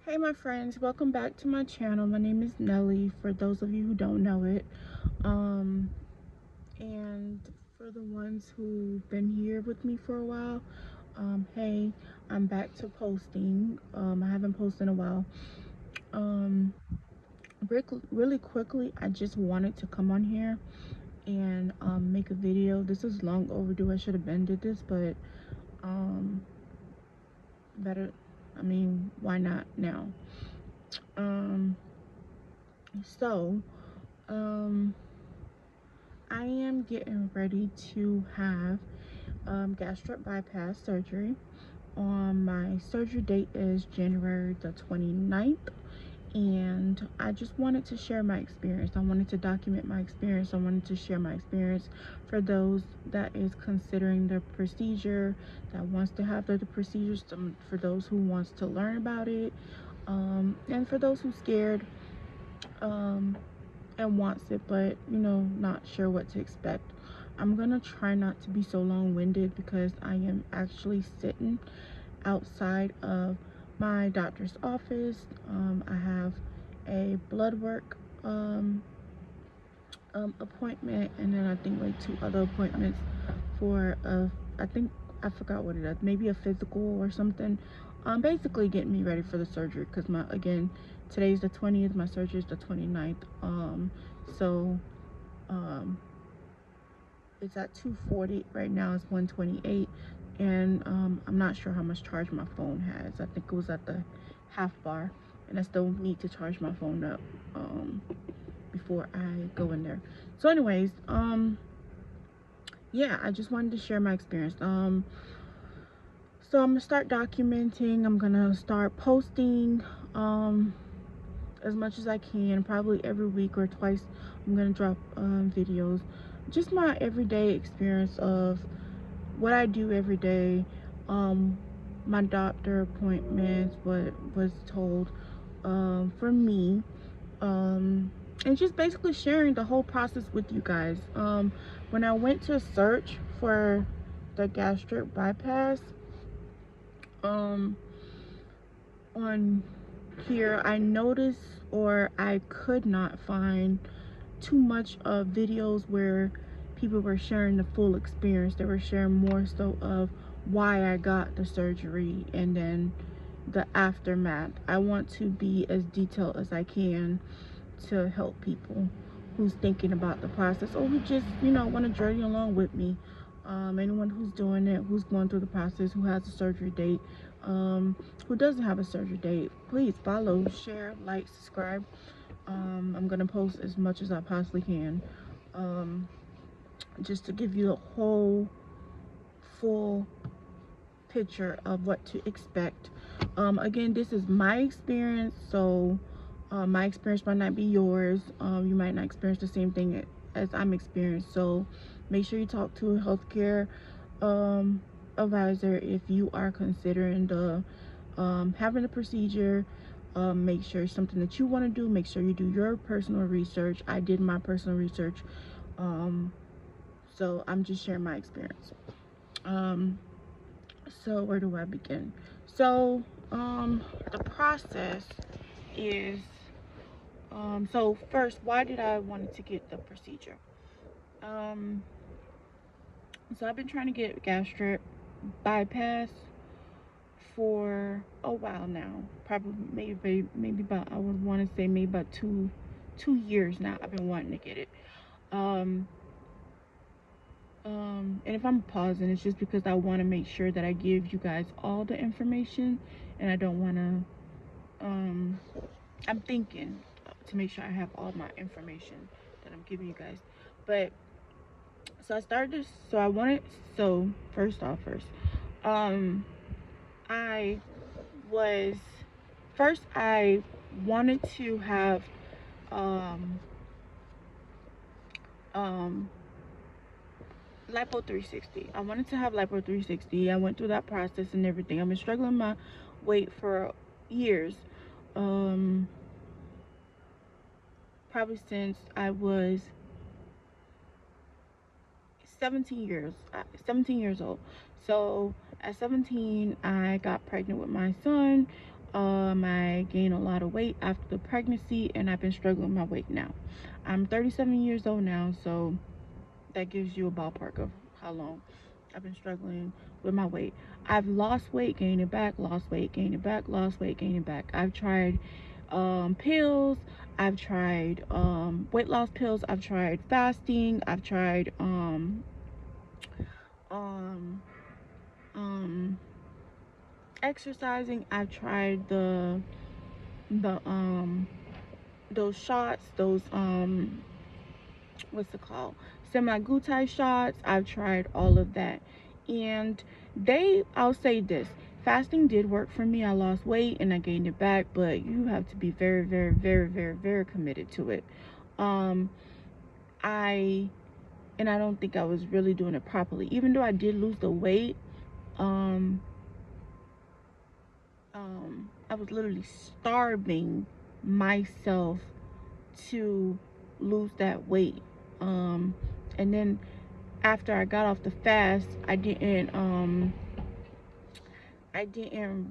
Hey my friends, welcome back to my channel. My name is Nelly, for those of you who don't know it. Um, and for the ones who've been here with me for a while, hey, I'm back to posting. I haven't posted in a while. Um, really quickly, I just wanted to come on here and make a video. This is long overdue. I should have been did this, but um, better, why not now? Um, so, um, I am getting ready to have gastric bypass surgery. My surgery date is January the 29th, and I just wanted to share my experience. I wanted to document my experience. I wanted to share my experience for those that is considering the procedure, that wants to have the procedure, for those who wants to learn about it, and for those who scared. Um, and wants it, but not sure what to expect. I'm gonna try not to be so long-winded because I am actually sitting outside of my doctor's office. I have a blood work appointment, and then I think like two other appointments for I think I forgot what it is, maybe a physical or something. Basically getting me ready for the surgery, because today's the 20th, my surgery is the 29th. So um it's at 2:40 right now. It's 1:28, and I'm not sure how much charge my phone has. I think it was at the half bar, and I still need to charge my phone up before I go in there. So anyways, yeah, I just wanted to share my experience. So I'm gonna start documenting. I'm gonna start posting as much as I can, probably every week or twice. I'm gonna drop videos, just my everyday experience of what I do every day, um, my doctor appointments, what was told for me, and just basically sharing the whole process with you guys. When I went to search for the gastric bypass, um, on here, I noticed, or I could not find too much of videos where people were sharing the full experience. They were sharing more so of why I got the surgery and then the aftermath. I want to be as detailed as I can to help people who's thinking about the process, or who just want to journey along with me. Anyone who's doing it, who's going through the process, who has a surgery date, who doesn't have a surgery date, please follow, share, like, subscribe. I'm gonna post as much as I possibly can, um, just to give you a whole full picture of what to expect. Again, this is my experience, so my experience might not be yours. You might not experience the same thing as I'm experienced. So make sure you talk to a healthcare um, advisor if you are considering the having the procedure. Make sure it's something that you want to do. Make sure you do your personal research. I did my personal research, um, so I'm just sharing my experience. Um, so where do I begin? So the process is, so first, why did I want to get the procedure? Um, so I've been trying to get gastric bypass for a while now. Probably maybe about, I would want to say maybe about two years now. I've been wanting to get it. Um, and if I'm pausing, it's just because I want to make sure that I give you guys all the information, and I don't want to. I'm thinking to make sure I have all my information that I'm giving you guys. But so I started this. So I wanted. So first, um, I was I wanted to have um um lipo 360. I wanted to have lipo 360. I went through that process and everything. I've been struggling my weight for years. Um, Probably since I was 17 years old. So at 17, I got pregnant with my son. I gained a lot of weight after the pregnancy, and I've been struggling with my weight now. I'm 37 years old now, so that gives you a ballpark of how long I've been struggling with my weight. I've lost weight, gained it back, lost weight, gained it back, lost weight, gained it back. I've tried pills. I've tried weight loss pills. I've tried fasting. I've tried um, um, exercising. I've tried the those shots, those what's it called, semaglutide shots. I've tried all of that, and I'll say this, fasting did work for me. I lost weight and I gained it back, but you have to be very, very, very, very, very committed to it. um I and I don't think I was really doing it properly, even though I did lose the weight. um I was literally starving myself to lose that weight. And then after I got off the fast, I didn't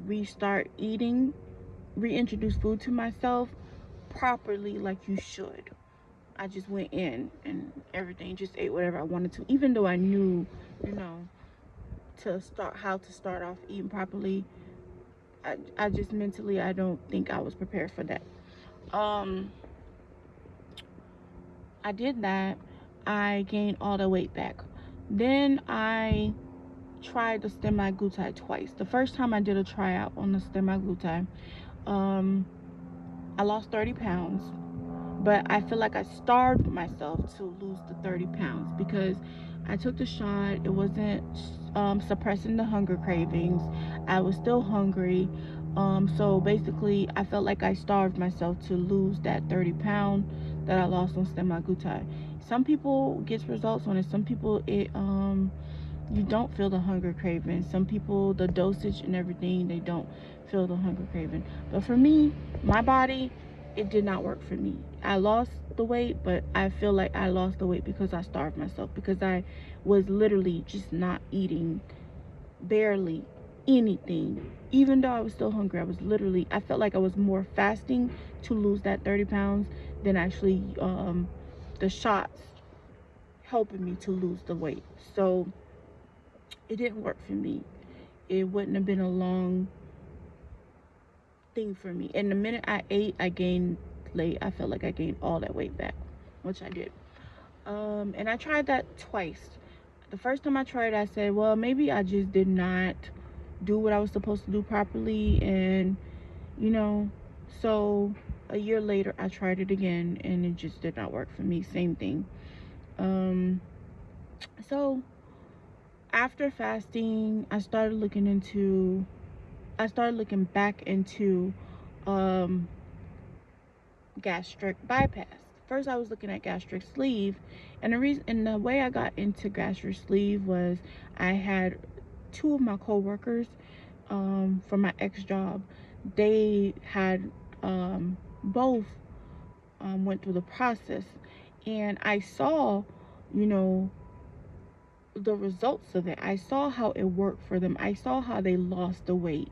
restart eating, reintroduce food to myself properly like you should. I just went in and everything, just ate whatever I wanted to, even though I knew, you know, how to start off eating properly. I just mentally, I don't think I was prepared for that. Um, I did that. I gained all the weight back. Then I tried the semaglutide twice. The first time I did a tryout on the semaglutide, um, I lost 30 pounds, but I feel like I starved myself to lose the 30 pounds because I took the shot. It wasn't suppressing the hunger cravings. I was still hungry. So basically, I felt like I starved myself to lose that 30 pound that I lost on semaglutide. Some people get results on it. Some people you don't feel the hunger craving. Some people, the dosage and everything, they don't feel the hunger craving. But for me, my body, it did not work for me. I lost the weight, but I feel like I lost the weight because I starved myself, because I was literally just not eating barely anything. Even though I was still hungry, I felt like I was more fasting to lose that 30 pounds than actually the shots helping me to lose the weight. So it didn't work for me. It wouldn't have been a long thing for me. And the minute I ate, I felt like I gained all that weight back, which I did. And I tried that twice. The first time I tried, I said, well, maybe I just did not do what I was supposed to do properly. And, you know, so a year later, I tried it again and it just did not work for me. Same thing. So after fasting, I started looking back into gastric bypass. First, I was looking at gastric sleeve, and the way I got into gastric sleeve was I had two of my coworkers from my ex job. They had both went through the process, and I saw, you know, the results of it. I saw how it worked for them. I saw how they lost the weight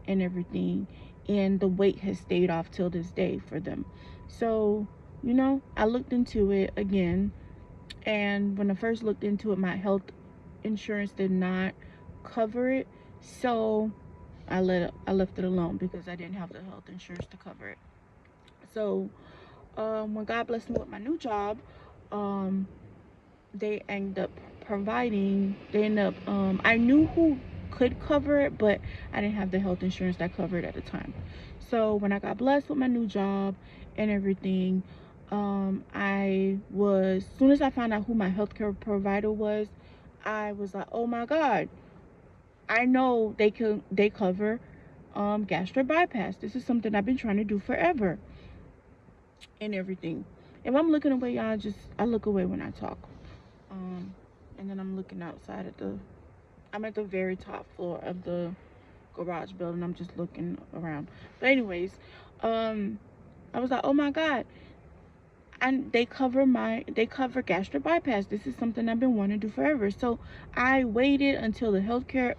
and everything, and the weight has stayed off till this day for them. So, you know, I looked into it again, and when I first looked into it, my health insurance did not cover it. So I left it alone because I didn't have the health insurance to cover it. So when God blessed me with my new job, um, they ended up I knew who could cover it, but I didn't have the health insurance that covered at the time. So when I got blessed with my new job and everything, as soon as I found out who my healthcare provider was, I was like, oh my God, I know they cover gastric bypass. This is something I've been trying to do forever and everything. If I'm looking away, y'all, I look away when I talk. And then I'm looking outside I'm at the very top floor of the garage building. I'm just looking around. But anyways, I was like, oh my God, and they cover gastric bypass. This is something I've been wanting to do forever. So I waited until the healthcare,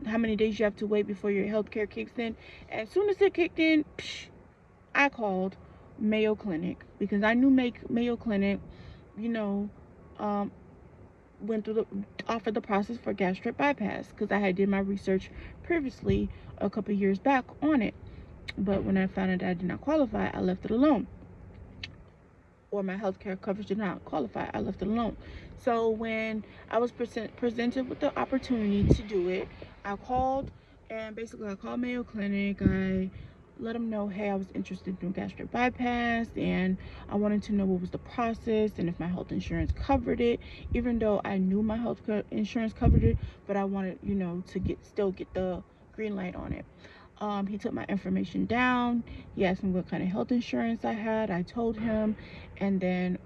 how many days you have to wait before your healthcare kicks in. And as soon as it kicked in, I called Mayo Clinic, because I knew Mayo Clinic, you know, um, went through the offered the process for gastric bypass, because I had did my research previously a couple years back on it. But when I found out that I did not qualify, I left it alone, or my healthcare coverage did not qualify, I left it alone. So when I was presented with the opportunity to do it, I called, and basically I called Mayo Clinic. I let them know, hey, I was interested in gastric bypass, and I wanted to know what was the process and if my health insurance covered it, even though I knew my health insurance covered it, but I wanted, to still get the green light on it. He took my information down. He asked me what kind of health insurance I had. I told him, and then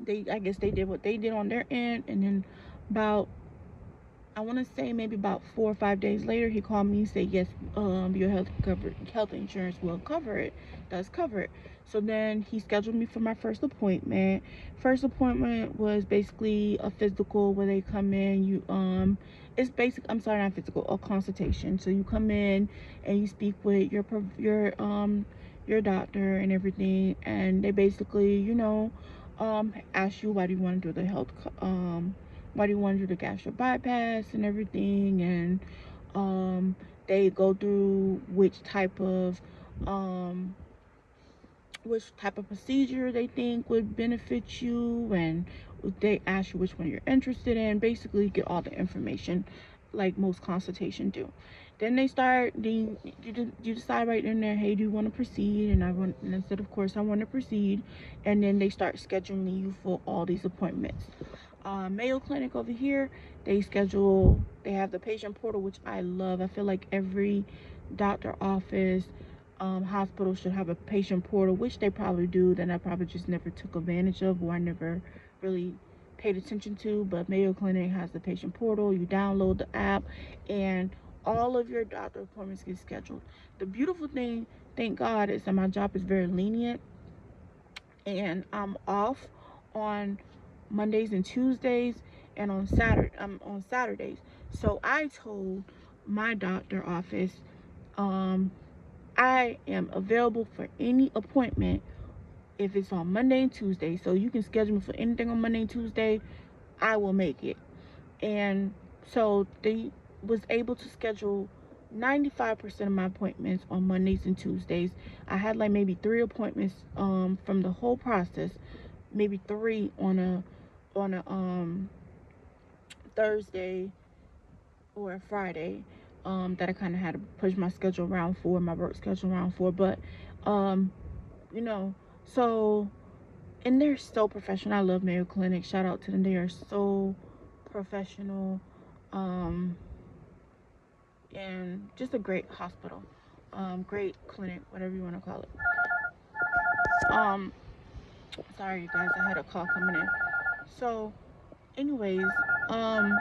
I guess they did what they did on their end, and then about, I want to say maybe about 4 or 5 days later, he called me and said, yes, your health insurance will cover it, does cover it. So then he scheduled me for my first appointment. First appointment was basically a physical where they come in. It's basic. I'm sorry, not physical, a consultation. So you come in and you speak with your doctor and everything, and they basically, ask you, why do you want to do the why do you want to do the gastric bypass and everything, and they go through which type of procedure they think would benefit you, and they ask you which one you're interested in. Basically get all the information like most consultations do. Then you decide right in there, hey, do you want to proceed? And I said, of course I want to proceed. And then they start scheduling you for all these appointments. Mayo Clinic over here, they have the patient portal, which I love. I feel like every doctor office, hospital should have a patient portal, which they probably do, that I probably just never took advantage of, or I never really paid attention to. But Mayo Clinic has the patient portal. You download the app, and all of your doctor appointments get scheduled. The beautiful thing, thank God, is that my job is very lenient, and I'm off on Mondays and Tuesdays, and on Saturdays. So I told my doctor office, I am available for any appointment if it's on Monday and Tuesday. So you can schedule me for anything on Monday and Tuesday. I will make it. And so they was able to schedule 95% of my appointments on Mondays and Tuesdays. I had like maybe 3 appointments from the whole process, maybe 3 on a Thursday or a Friday, that I kind of had to push my schedule around for, my work schedule around for. But so, and they're so professional. I love Mayo Clinic. Shout out to them. They are so professional, and just a great hospital, great clinic, whatever you want to call it. Sorry you guys, I had a call coming in. So anyways, I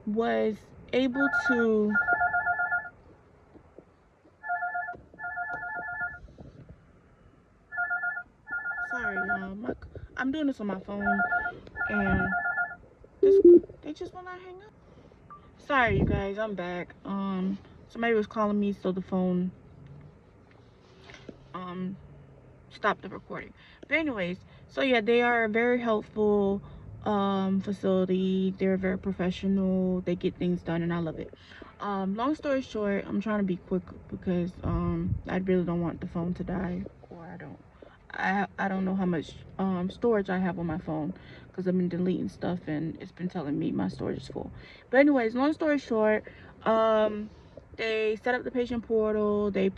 was able to, sorry, I'm doing this on my phone, and they just will not hang up. Sorry you guys, I'm back. Somebody was calling me, so the phone stopped the recording. But anyways, so yeah, they are a very helpful facility. They're very professional. They get things done, and I love it. Long story short, I'm trying to be quick because I really don't want the phone to die, or I don't know how much storage I have on my phone, because I've been deleting stuff and it's been telling me my storage is full. But anyways, long story short, they set up the patient portal. They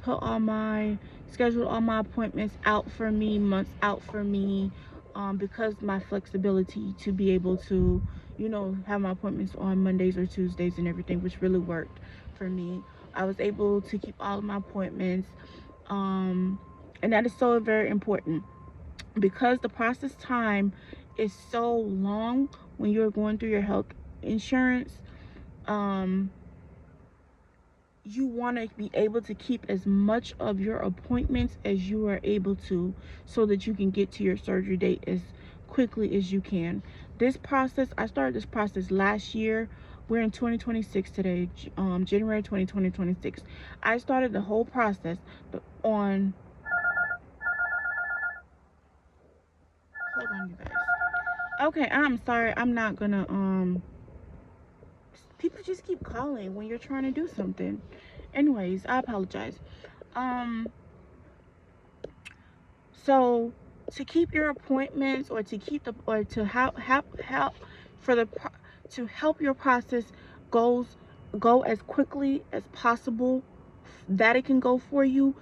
scheduled all my appointments out for me, months out for me, because my flexibility to be able to, have my appointments on Mondays or Tuesdays and everything, which really worked for me. I was able to keep all of my appointments, and that is so very important, because the process time is so long when you're going through your health insurance. you want to be able to keep as much of your appointments as you are able to, so that you can get to your surgery date as quickly as you can. This process, I started this process last year. We're in 2026 today, January 2026. I started the whole process on, hold on, you guys. Okay, I'm sorry. I'm not gonna, people just keep calling when you're trying to do something. Anyways, I apologize. Um, so to keep your appointments, or to keep the, or to help for the to help your process goes go as quickly as possible that it can go for you,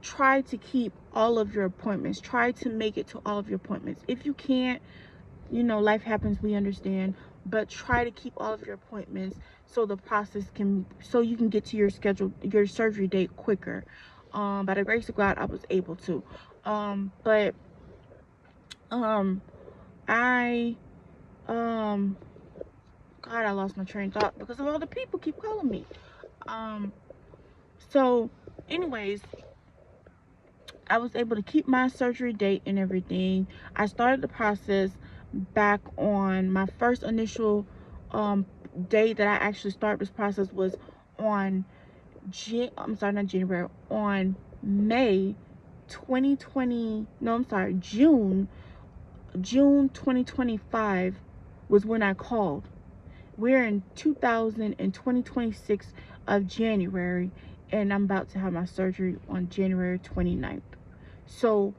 try to keep all of your appointments. Try to make it to all of your appointments. If you can't, you know, life happens, we understand, but try to keep all of your appointments, so the process can, so you can get to your schedule, your surgery date quicker. By the grace of God, I was able to. But I God, I lost my train of thought because of all the people keep calling me. um so anyways, I was able to keep my surgery date and everything. I started the process back on my first initial um day that I actually started this process was on I'm sorry, not January, on May 2020, no, I'm sorry, June 2025 was when I called. We're in 2026 of January, and I'm about to have my surgery on January 29th. So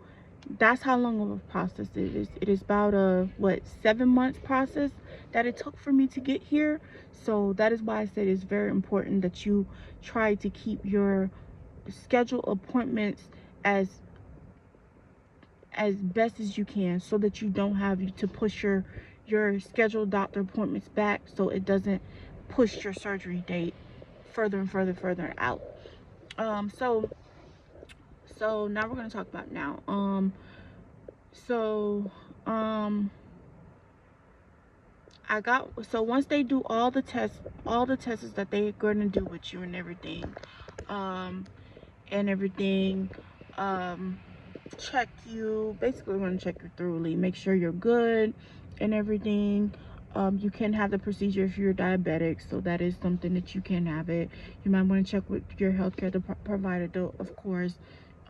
that's how long of a process it is. It is about a, what, 7 months process that it took for me to get here. So that is why I said it's very important that you try to keep your scheduled appointments as best as you can, so that you don't have to push your scheduled doctor appointments back, so it doesn't push your surgery date further and further out. So now we're going to talk about now. So I got, so once they do all the tests that they're going to do with you and everything, um and everything, check you, basically we're going to check you thoroughly, make sure you're good and everything. You can have the procedure if you're diabetic, so that is something that you can have it. You might want to check with your healthcare provider though, of course,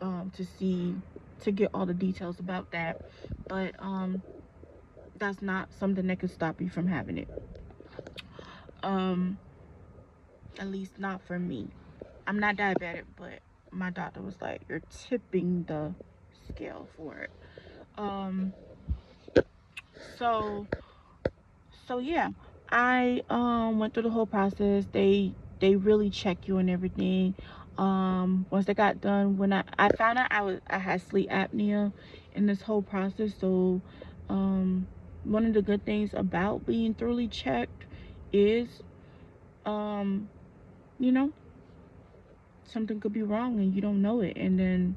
to get all the details about that. But that's not something that could stop you from having it. At least not for me. I'm not diabetic, but my doctor was like, you're tipping the scale for it. Um so yeah, I went through the whole process. They really check you and everything. Once they got done, when I found out I had sleep apnea in this whole process. So one of the good things about being thoroughly checked is, um you know, something could be wrong and you don't know it, and then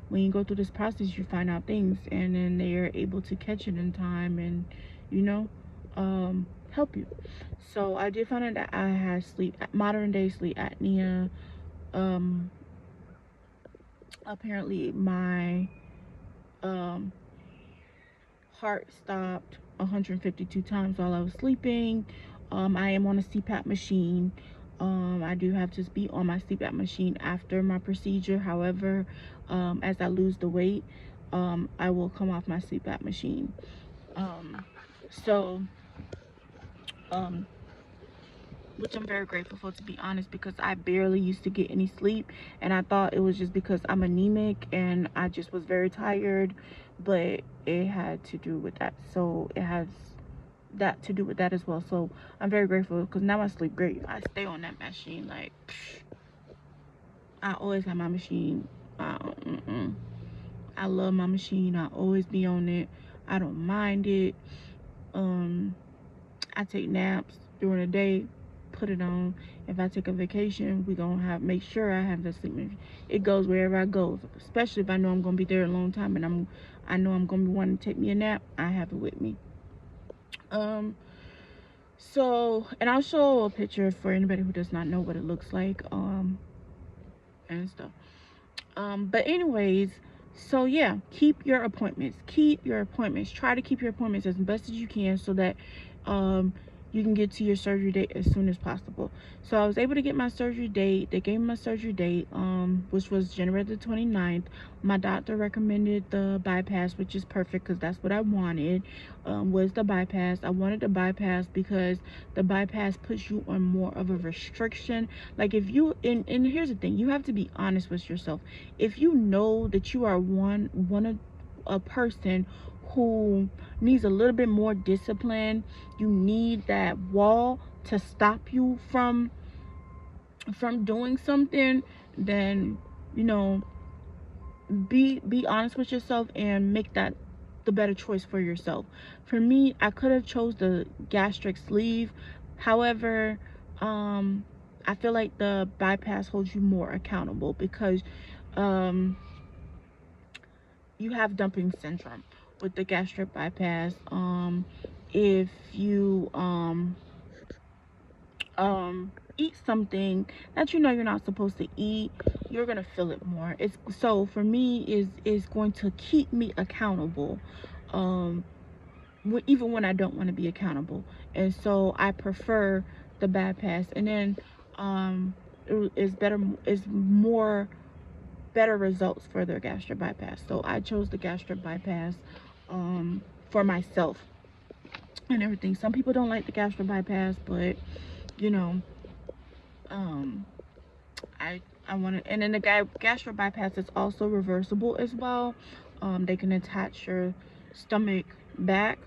when you go through this process you find out things, and then they are able to catch it in time and, you know, help you. So I did find out that I had modern day sleep apnea. Apparently my heart stopped 152 times while I was sleeping. I am on a CPAP machine. I do have to be on my CPAP machine after my procedure. However, as I lose the weight, I will come off my CPAP machine. So, which I'm very grateful for, to be honest, because I barely used to get any sleep, and I thought it was just because I'm anemic and I just was very tired, but it had to do with that. So it has that to do with that as well. So I'm very grateful, because now I sleep great. I stay on that machine like, I always have my machine. I love my machine. I always be on it. I don't mind it. I take naps during the day, put it on. If I take a vacation, we gonna make sure I have the sleep machine. It goes wherever I go, especially if I know I'm gonna be there a long time and I know I'm gonna be wanting to take me a nap. I have it with me. So, and I'll show a picture for anybody who does not know what it looks like. and stuff. But anyways, so yeah, keep your appointments. Keep your appointments. Try to keep your appointments as best as you can so that um you can get to your surgery date as soon as possible. So I was able to get my surgery date. They gave me my surgery date, which was January the 29th. My doctor recommended the bypass, which is perfect because that's what I wanted. Was the bypass. I wanted the bypass because the bypass puts you on more of a restriction. Like if you and here's the thing, you have to be honest with yourself. If you know that you are one of a person who needs a little bit more discipline, you need that wall to stop you from doing something, then you know, be honest with yourself and make that the better choice for yourself. For me, I could have chose the gastric sleeve. However, I feel like the bypass holds you more accountable because um you have dumping syndrome with the gastric bypass. If you eat something that you know you're not supposed to eat, you're gonna feel it more. It's so for me is going to keep me accountable, um even when I don't want to be accountable. And so I prefer the bypass. And then is better, is more better results for their gastric bypass. So I chose the gastric bypass for myself and everything. Some people don't like the gastric bypass, but you know, um, I want to. And then the gastric bypass is also reversible as well. They can attach your stomach back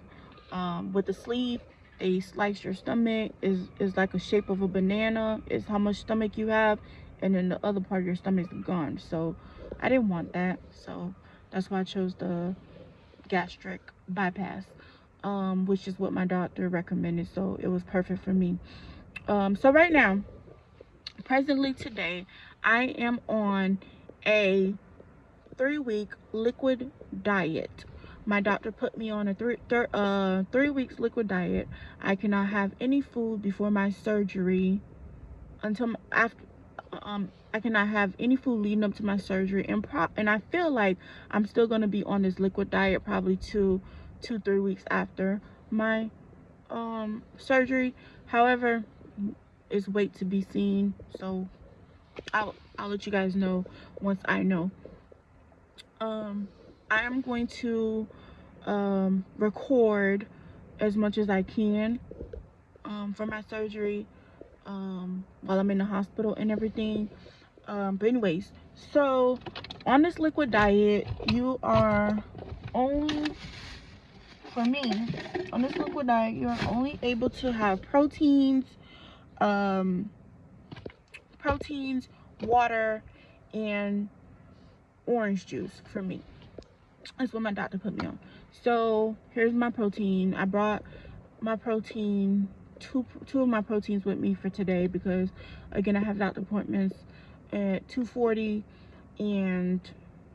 with the sleeve. They slice your stomach is like a shape of a banana. Is how much stomach you have, and then the other part of your stomach is gone. So I didn't want that. So that's why I chose the gastric bypass, which is what my doctor recommended. So it was perfect for me. So right now, presently today, I am on a 3-week liquid diet. My doctor put me on a 3 weeks liquid diet. I cannot have any food before my surgery until after. I cannot have any food leading up to my surgery, and I feel like I'm still gonna be on this liquid diet probably 3 weeks after my surgery. However, it's wait to be seen. So I'll let you guys know once I know. I am going to record as much as I can for my surgery while I'm in the hospital and everything. But anyways, so on this liquid diet, you are only, for me, on this liquid diet, you are only able to have um, proteins, water, and orange juice for me. That's what my doctor put me on. So here's my protein. I brought my protein, two of my proteins with me for today because again I have doctor appointments at 2:40, and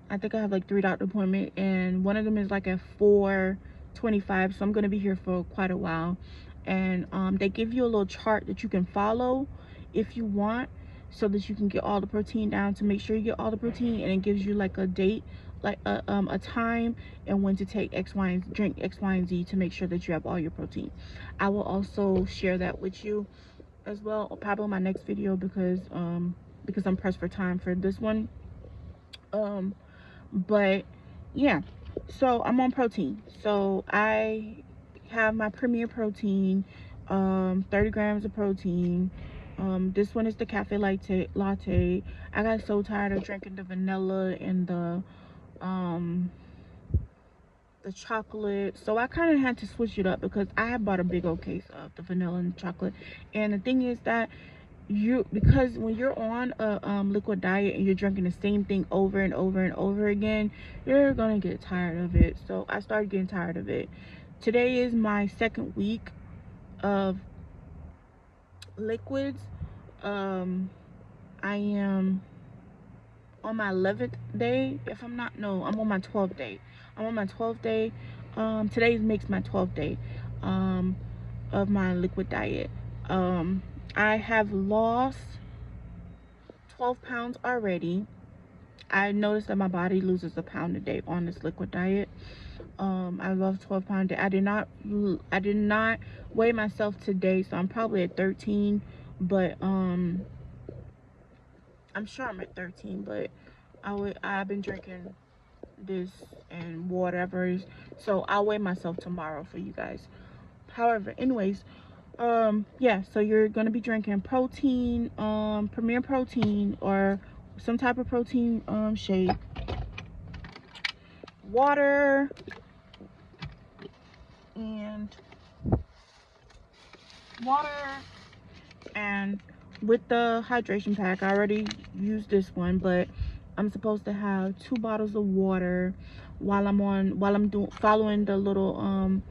I think I have like 3 doctor appointments, and one of them is like at 4:25. So I'm gonna be here for quite a while. And they give you a little chart that you can follow if you want, so that you can get all the protein down, to make sure you get all the protein, and it gives you like a date, like a time and when to take X, Y, and drink X, Y, and Z to make sure that you have all your protein. I will also share that with you as well, probably in my next video, because I'm pressed for time for this one. But yeah, so I'm on protein. So I have my Premier Protein, 30 grams of protein. This one is the cafe latte. I got so tired of drinking the vanilla and the chocolate, so I kind of had to switch it up because I had bought a big old case of the vanilla and chocolate. And the thing is that because when you're on a liquid diet and you're drinking the same thing over and over and over again, you're gonna get tired of it. So I started getting tired of it. Today is my 2nd week of liquids. I am on my 11th day, if I'm not, no, I'm on my 12th day. I'm on my 12th day. Today makes my 12th day of my liquid diet. I have lost 12 pounds already. I noticed that my body loses a pound a day on this liquid diet. I love 12 pound. I did not weigh myself today, so I'm probably at 13, but I'm sure I'm at 13, but I've been drinking this and whatever, so I'll weigh myself tomorrow for you guys. However, anyways, yeah, so you're gonna be drinking protein, Premier Protein or some type of protein shake, water, and water, and with the hydration pack, I already used this one, but I'm supposed to have 2 bottles of water while I'm following the little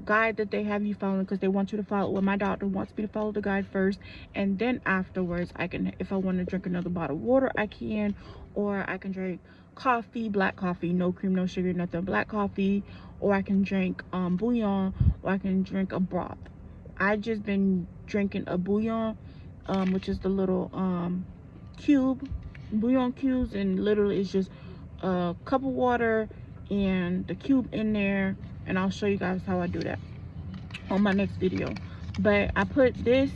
guide that they have you following, because they want you to follow, well, my doctor wants me to follow the guide first, and then afterwards I can, if I want to drink another bottle of water, I can, or I can drink coffee, black coffee, no cream, no sugar, nothing, black coffee, or I can drink bouillon, or I can drink a broth. I just been drinking a bouillon, which is the little bouillon cubes, and literally it's just a cup of water and the cube in there, and I'll show you guys how I do that on my next video. But I put 2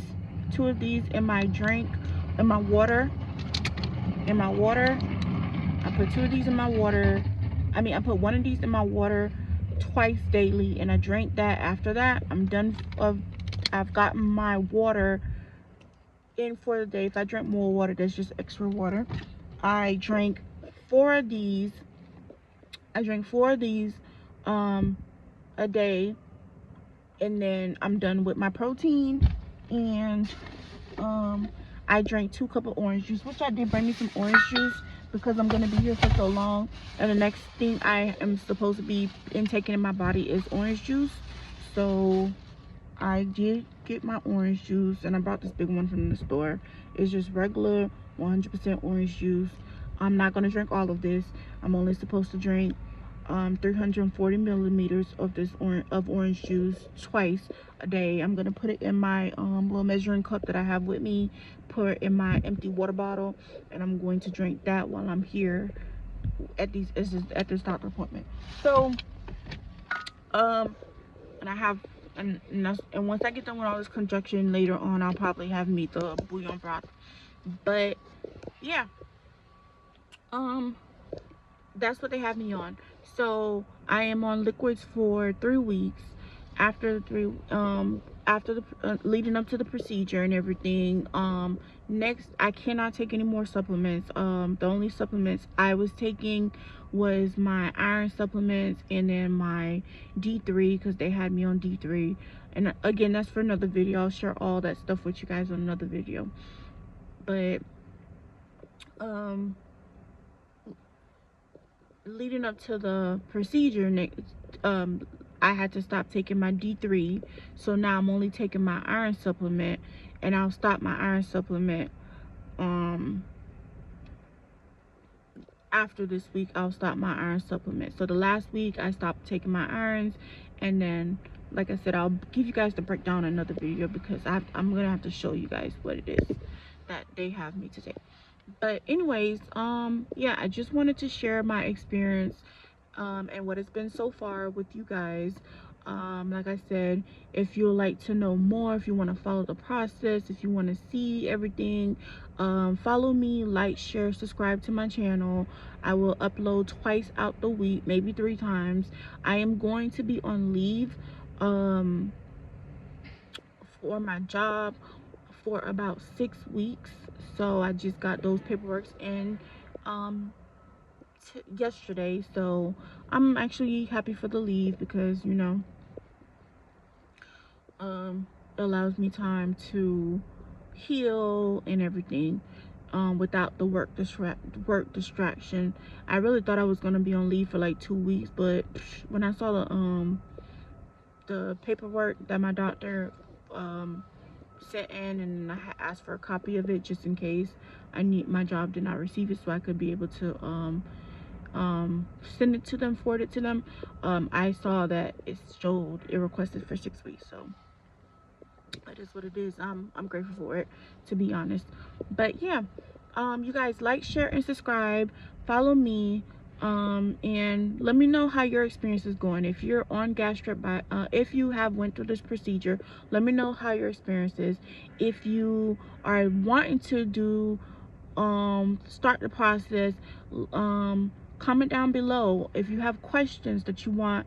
of these in my drink, in my water. I put 2 of these in my water. I put 1 of these in my water twice daily, and I drink that. After that, I'm done. I've gotten my water in for the day. If I drink more water, that's just extra water. I drink 4 of these. A day, and then I'm done with my protein. And I drank 2 cups of orange juice, which I did bring me some orange juice because I'm gonna be here for so long, and the next thing I am supposed to be intaking in my body is orange juice. So I did get my orange juice, and I brought this big one from the store. It's just regular 100% orange juice. I'm not gonna drink all of this. I'm only supposed to drink 340 milliliters of this orange juice twice a day. I'm gonna put it in my little measuring cup that I have with me, put it in my empty water bottle, and I'm going to drink that while I'm here at this doctor appointment. So and I have, and once I get done with all this conjunction later on, I'll probably have me the bouillon broth. But yeah, that's what they have me on. So I am on liquids for 3 weeks. After the leading up to the procedure and everything, next I cannot take any more supplements. The only supplements I was taking was my iron supplements, and then my D3, because they had me on D3. And again, that's for another video. I'll share all that stuff with you guys on another video. But leading up to the procedure, I had to stop taking my D3, so now I'm only taking my iron supplement, and I'll stop my iron supplement after this week. I'll stop my iron supplement. So the last week I stopped taking my irons, and then, like I said, I'll give you guys the breakdown in another video, because I'm gonna have to show you guys what it is that they have me to take. But anyways, yeah, I just wanted to share my experience and what it's been so far with you guys. Like I said, if you would like to know more, if you want to follow the process, if you want to see everything, follow me, like, share, subscribe to my channel. I will upload twice out the week, maybe 3 times. I am going to be on leave for my job for about 6 weeks. So I just got those paperwork in yesterday, so I'm actually happy for the leave, because it allows me time to heal and everything, without the work distraction. I really thought I was gonna be on leave for like 2 weeks, but when I saw the paperwork that my doctor sent in, and I had asked for a copy of it just in case my job did not receive it, so I could be able to send it to them, forward it to them. I saw that it requested for 6 weeks, so that is what it is. I'm grateful for it, to be honest. But yeah, You guys like, share, and subscribe. Follow me. And let me know how your experience is going. If you're on gastric if you have went through this procedure, let me know how your experience is. If you are wanting to do start the process, comment down below if you have questions that you want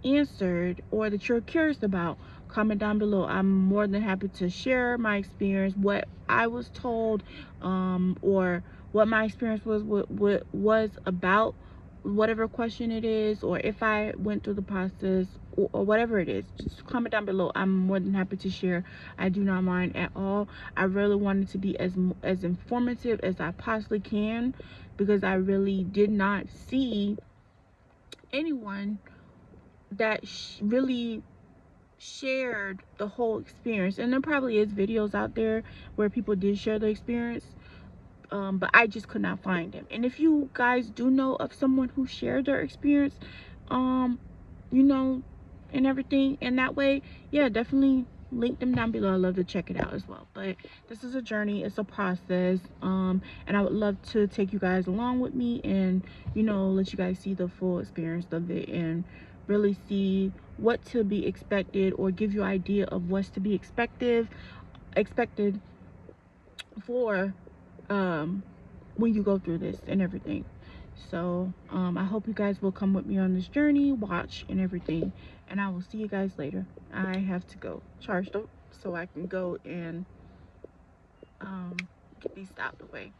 answered or that you're curious about. Comment down below. I'm more than happy to share my experience, what I was told, or what my experience what was about whatever question it is, or if I went through the process, or whatever it is. Just comment down below. I'm more than happy to share. I do not mind at all. I really wanted to be as informative as I possibly can, because I really did not see anyone that really shared the whole experience. And there probably is videos out there where people did share the experience, but I just could not find them. And if you guys do know of someone who shared their experience, you know, and everything in that way, yeah, definitely link them down below. I love to check it out as well. But this is a journey, it's a process, and I would love to take you guys along with me and, you know, let you guys see the full experience of it and really see what to be expected, or give you an idea of what's to be expected for when you go through this and everything. So I hope you guys will come with me on this journey, watch and everything, and I will see you guys later. I have to go charge up so I can go and get these out the way.